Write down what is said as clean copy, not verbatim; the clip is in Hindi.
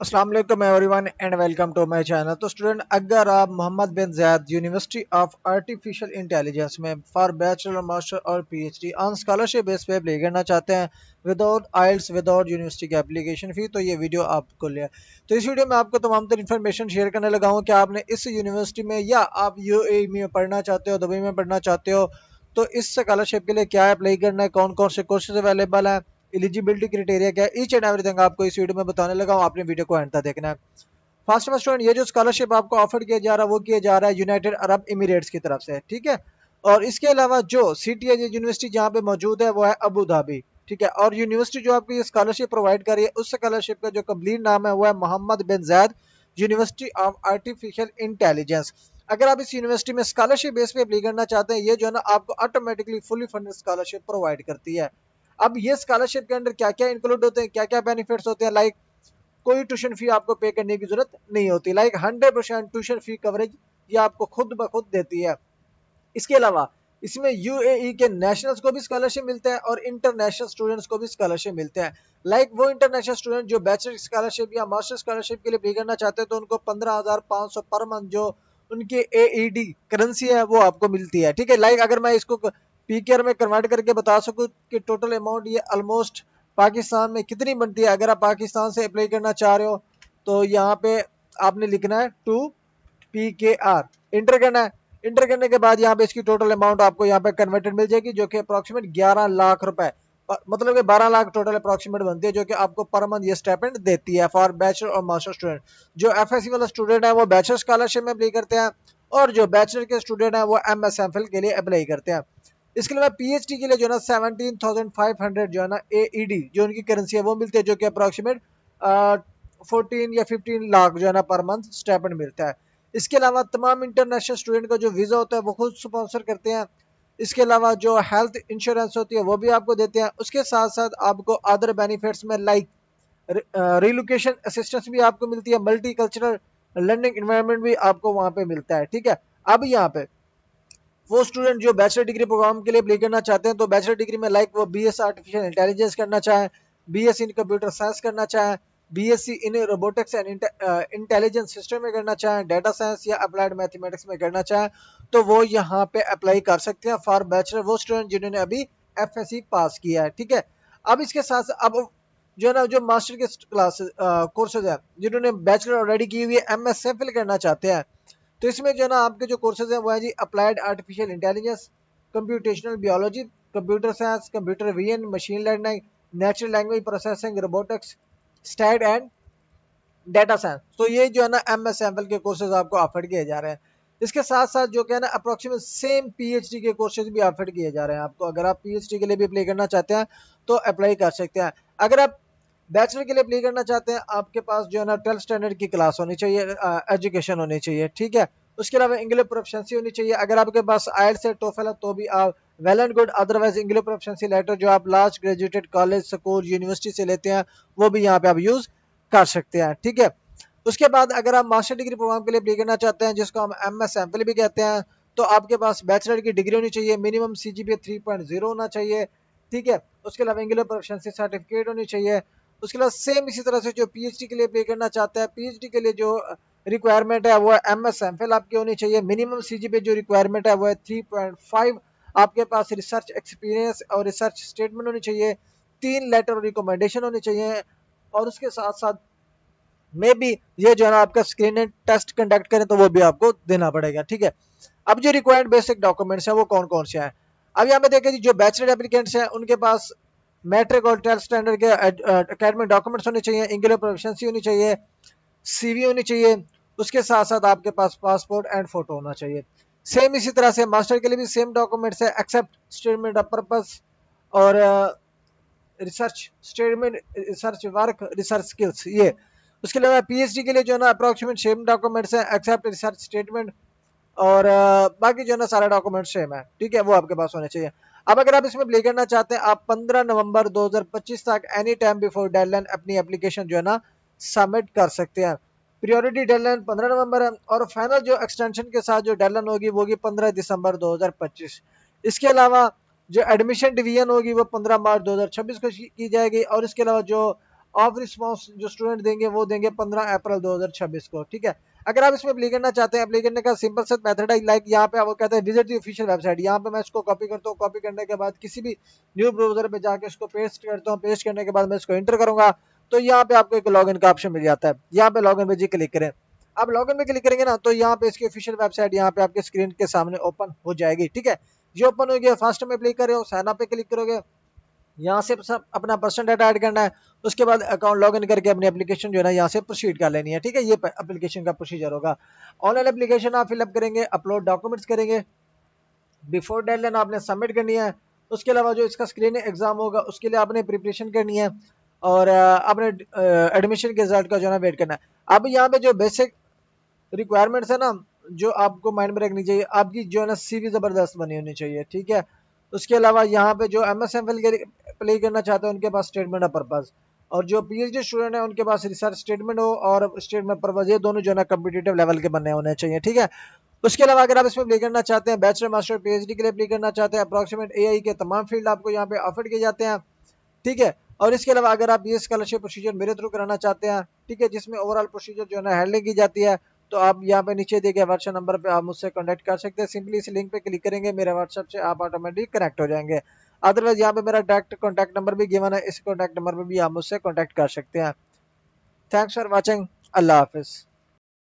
अस्सलाम वालेकुम everyone and welcome to my channel. तो स्टूडेंट, अगर आप Mohamed bin Zayed university of artificial intelligence में फॉर बैचलर मास्टर और पीएचडी ऑन स्कॉलरशिप बेस पे अप्लाई करना चाहते हैं विदाउट आइल्स विदाउट यूनिवर्सिटी की एप्लीकेशन फी, तो ये वीडियो आपको लिया। तो इस वीडियो में आपको तमाम तर इन्फॉर्मेशन शेयर करने लगा हूँ कि आपने इस यूनिवर्सिटी में या आप यूएई में पढ़ना चाहते हो, दुबई में पढ़ना चाहते हो, तो इस स्कॉलरशिप के लिए क्या अप्लाई करना है, कौन कौन से कोर्सेज अवेलेबल हैं, एलिजिबिलिटी क्राइटेरिया क्या है, ईच एंड एवरीथिंग आपको इस वीडियो में बताने लगा हूँ। आपने वीडियो को एंड तक देखना है। फर्स्ट ऑफ स्टूडेंट, ये जो स्कॉलरशिप आपको ऑफर किया जा रहा है वो किया जा रहा है यूनाइटेड अरब एमिरेट्स की तरफ से, ठीक है। और इसके अलावा जो सिटी यूनिवर्सिटी जहाँ पे मौजूद है वो है अबू धाबी, ठीक है। और यूनिवर्सिटी जो आपको ये स्कॉलरशिप प्रोवाइड कर रही है उस स्कॉलरशिप का जो कंप्लीट नाम है वो है मोहम्मद बिन जायद यूनिवर्सिटी ऑफ आर्टिफिशियल इंटेलिजेंस। अगर आप इस यूनिवर्सिटी में स्कॉलरशिप बेस पे अप्लाई करना चाहते हैं, ये जो है ना आपको automatically fully funded scholarship provide करती है। अब ये स्कॉलरशिप के अंदर क्या क्या इंक्लूड होते हैं, क्या क्या बेनिफिट्स होते हैं, लाइक कोई ट्यूशन फी आपको पे करने की जरूरत नहीं होती, लाइक 100% ट्यूशन फी कवरेज ये आपको खुद ब खुद देती है। इसके अलावा इसमें यूएई के नेशनल्स को भी स्कॉलरशिप मिलता है और इंटरनेशनल स्टूडेंट्स को भी स्कॉलरशिप मिलते हैं। लाइक वो इंटरनेशनल स्टूडेंट जो बैचलर स्कॉलरशिप या मास्टर स्कॉलरशिप के लिए अप्लाई करना चाहते हैं तो उनको 15,500 पर मंथ जो उनकी एईडी करेंसी है वो आपको मिलती है, ठीक है। लाइक अगर मैं इसको पीकेआर में कन्वर्ट करके बता सकूं कि टोटल अमाउंट ये ऑलमोस्ट पाकिस्तान में कितनी बनती है, अगर आप पाकिस्तान से अप्लाई करना चाह रहे हो तो यहाँ पे आपने लिखना है 2 PKR, इंटर करना है। इंटर करने के बाद यहाँ पे इसकी टोटल अमाउंट आपको यहाँ पे कन्वर्टेड मिल जाएगी जो कि अप्रोक्सीमेट 11 लाख रुपए, मतलब कि 12 लाख टोटल अप्रोक्सीमेट बनती है, जो कि आपको पर मंथ ये स्टाइपेंड देती है फॉर बैचलर और मास्टर स्टूडेंट। जो एफएससी वाला स्टूडेंट है वो बैचलर स्कॉलरशिप में अप्लाई करते हैं और जो बैचलर के स्टूडेंट है वो एमएसएमफिल के लिए अप्लाई करते हैं। इसके अलावा पीएचडी के लिए जो है ना 17,500 जो है ना एईडी जो उनकी करेंसी है वो मिलती है, जो कि अप्रोक्सीमेट 14 या 15 लाख जो है ना पर मंथ स्टाइपेंड मिलता है। इसके अलावा तमाम इंटरनेशनल स्टूडेंट का जो वीज़ा होता है वो खुद स्पॉन्सर करते हैं। इसके अलावा जो हेल्थ इंश्योरेंस होती है वो भी आपको देते हैं। उसके साथ साथ आपको अदर बेनिफिट्स में लाइक रिलोकेशन असिस्टेंस भी आपको मिलती है, मल्टी कल्चरल लर्निंग इन्वायरमेंट भी आपको वहाँ पे मिलता है, ठीक है। अब यहाँ पे वो स्टूडेंट जो बैचलर डिग्री प्रोग्राम के लिए अप्लाई करना चाहते हैं तो बैचलर डिग्री में लाइक वो बीएस आर्टिफिशियल इंटेलिजेंस करना चाहें, बीएस इन कंप्यूटर साइंस करना चाहें, BSc in robotics and intelligence system में करना चाहें, डाटा साइंस या अप्लाइड मैथमेटिक्स में करना चाहें, तो वो यहाँ पे अप्लाई कर सकते हैं फॉर बैचलर, वो स्टूडेंट जिन्होंने अभी एफएससी पास किया है, ठीक है। अब इसके साथ अब जो है ना जो मास्टर के क्लास कोर्सेज है, जिन्होंने बैचलर ऑलरेडी की हुई है एमएस फिल करना चाहते हैं, तो इसमें जो है ना आपके जो कोर्सेज हैं वो है जी applied artificial intelligence, computational biology, computer science, computer vision, machine learning, natural language processing, robotics, stat and data science. तो ये जो है ना एमएसएमएल के कोर्सेज आपको ऑफर किए जा रहे हैं। इसके साथ साथ जो क्या है ना अप्रोक्सीमेट सेम पीएचडी के कोर्सेज भी ऑफर किए जा रहे हैं आपको। अगर आप पीएचडी के लिए भी अप्लाई करना चाहते हैं तो अप्लाई कर सकते हैं। अगर आप बैचलर के लिए अप्लाई करना चाहते हैं, आपके पास जो है ना 12 स्टैंडर्ड की क्लास होनी चाहिए, एजुकेशन होनी चाहिए, ठीक है। उसके अलावा इंग्लिश प्रोफिशिएंसी होनी चाहिए। अगर आपके पास आइल्स है, टोफल है तो भी आप well and good, otherwise English proficiency letter जो आप last graduated college school university से लेते हैं वो भी यहाँ पे आप यूज कर सकते हैं, ठीक है। उसके बाद अगर आप मास्टर डिग्री प्रोग्राम के लिए अप्लाई करना चाहते हैं जिसको हम एमएस एमफिल भी कहते हैं, तो आपके पास बैचलर की डिग्री होनी चाहिए, मिनिमम सीजीपीए 3.0 होना चाहिए, ठीक है। उसके अलावा इंग्लिश प्रोफिशिएंसी सर्टिफिकेट होनी चाहिए। उसके अलावा सेम इसी तरह से जो पीएचडी के लिए अप्लाई करना चाहता है, पीएचडी के लिए जो रिक्वायरमेंट है वो है एमएस एमफिल आपकी होनी चाहिए, मिनिमम सीजीपीए जो रिक्वायरमेंट है वो है 3.5। आपके पास रिसर्च एक्सपीरियंस और रिसर्च स्टेटमेंट होनी चाहिए, 3 लेटर रिकमेंडेशन होनी चाहिए, और उसके साथ साथ मे बी ये जो है ना आपका स्क्रीनिंग टेस्ट कंडक्ट करें तो वो भी आपको देना पड़ेगा, ठीक है। अब जो रिक्वायर्ड बेसिक डॉक्यूमेंट्स हैं वो कौन कौन से हैं, अब यहाँ पे देखें जी जो बैचलर एप्लीकेंट्स हैं उनके पास मैट्रिक और 12 स्टैंडर्ड के एकेडमिक डॉक्यूमेंट्स होने चाहिए, इंग्लिश प्रोफिशिएंसी होनी चाहिए, सीवी होनी चाहिए। उसके साथ साथ आपके पास पासपोर्ट एंड फोटो होना चाहिए। सेम इसी तरह से मास्टर के लिए भी सेम डॉक्यूमेंट्स है एक्सेप्ट स्टेटमेंट ऑफ पर्पस और research statement, research work, research skills ये। उसके अलावा पीएचडी के लिए जो है ना अप्रोक्सीमेट सेम डॉक्यूमेंट्स हैं एक्सेप्ट रिसर्च स्टेटमेंट और बाकी जो है ना सारे डॉक्यूमेंट सेम है, ठीक है, वो आपके पास होने चाहिए। अब अगर आप इसमें अप्लाई करना चाहते हैं, आप 15 नवंबर 2025 तक एनी टाइम बिफोर डेडलाइन अपनी एप्लीकेशन जो है ना सबमिट कर सकते हैं। प्रियोरिटी डेडलाइन 15 नवंबर है और फाइनल जो एक्सटेंशन के साथ जो डेडलाइन होगी वो होगी 15 दिसंबर 2025। इसके अलावा जो एडमिशन डिवीजन होगी वो 15 मार्च 2026 को की जाएगी और इसके अलावा जो ऑफ रिस्पॉन्स जो स्टूडेंट देंगे वो देंगे 15 अप्रैल 2026 को। ठीक है, अगर आप इसमें अप्लाई करना चाहते हैं, अप्लाई करने का सिंपल सा मेथड है, लाइक यहाँ पे वो कहते हैं विजिट दी ऑफिशियल वेबसाइट। यहाँ पे मैं इसको कॉपी करता हूँ, कॉपी करने के बाद किसी भी न्यू ब्राउजर पे जाके इसको पेस्ट करता हूँ, पेस्ट करने के बाद मैं इसको एंटर करूंगा तो यहाँ पे आपको एक लॉगिन का ऑप्शन मिल जाता है। यहाँ पे लॉगिन पे जी क्लिक करें। आप लॉगिन पे क्लिक करेंगे ना तो यहाँ पे इसकी ऑफिशियल वेबसाइट यहाँ पे आपके स्क्रीन के सामने ओपन हो जाएगी। ठीक है, ये ओपन हो गया, फर्स्ट में क्लिक करो, साइन अप पे क्लिक करोगे, यहाँ से सब अपना पर्सनल डाटा ऐड करना है, उसके बाद अकाउंट लॉगिन करके अपनी एप्लीकेशन जो है ना यहाँ से प्रोसीड कर लेनी है। ठीक है, ये एप्लीकेशन का प्रोसीजर होगा। ऑनलाइन एप्लीकेशन आप फिलअप करेंगे, अपलोड डॉक्यूमेंट्स करेंगे, बिफोर डेडलाइन आपने सबमिट करनी है। उसके अलावा जो इसका स्क्रीनिंग एग्जाम होगा उसके लिए आपने प्रिपरेशन करनी है और आपने एडमिशन के रिजल्ट का जो है ना वेट करना है। अब यहाँ पे जो बेसिक रिक्वायरमेंट्स है ना जो आपको माइंड में रखनी चाहिए, आपकी जो है ना सीवी जबरदस्त बनी होनी चाहिए। ठीक है, उसके अलावा यहाँ पे जो MSML के प्ले करना चाहते हैं उनके पास स्टेटमेंट ऑफ पर्पज, और जो PhD स्टूडेंट है उनके पास रिसर्च स्टेटमेंट हो और स्टेटमेंट पर्पज, ये दोनों जो है ना कम्पिटिटिव लेवल के बनने होने चाहिए। ठीक है, उसके अलावा अगर आप इसमें प्ले करना चाहते हैं, बैचलर मास्टर PhD के लिए प्ले करना चाहते हैं, अप्रोक्सीमेट AI के तमाम फील्ड आपको यहाँ पे ऑफर किए जाते हैं। ठीक है, और इसके अलावा अगर आप ये स्कॉलरशिप प्रोसीजर मेरे थ्रू कराना चाहते हैं, ठीक है, जिसमें ओवरऑल प्रोसीजर जो है ना हैंडलिंग की जाती है, तो आप यहाँ पे नीचे दिए गए व्हाट्सएप नंबर पे आप मुझसे कांटेक्ट कर सकते हैं। सिंपली इस लिंक पे क्लिक करेंगे, मेरे व्हाट्सएप से आप ऑटोमेटिक कनेक्ट हो जाएंगे। अदरवाइज यहाँ पे मेरा डायरेक्ट कॉन्टैक्ट नंबर भी गिवन है, इस कॉन्टैक्ट नंबर पे भी आप मुझसे कॉन्टैक्ट कर सकते हैं। Thanks for watching, Allah Hafiz.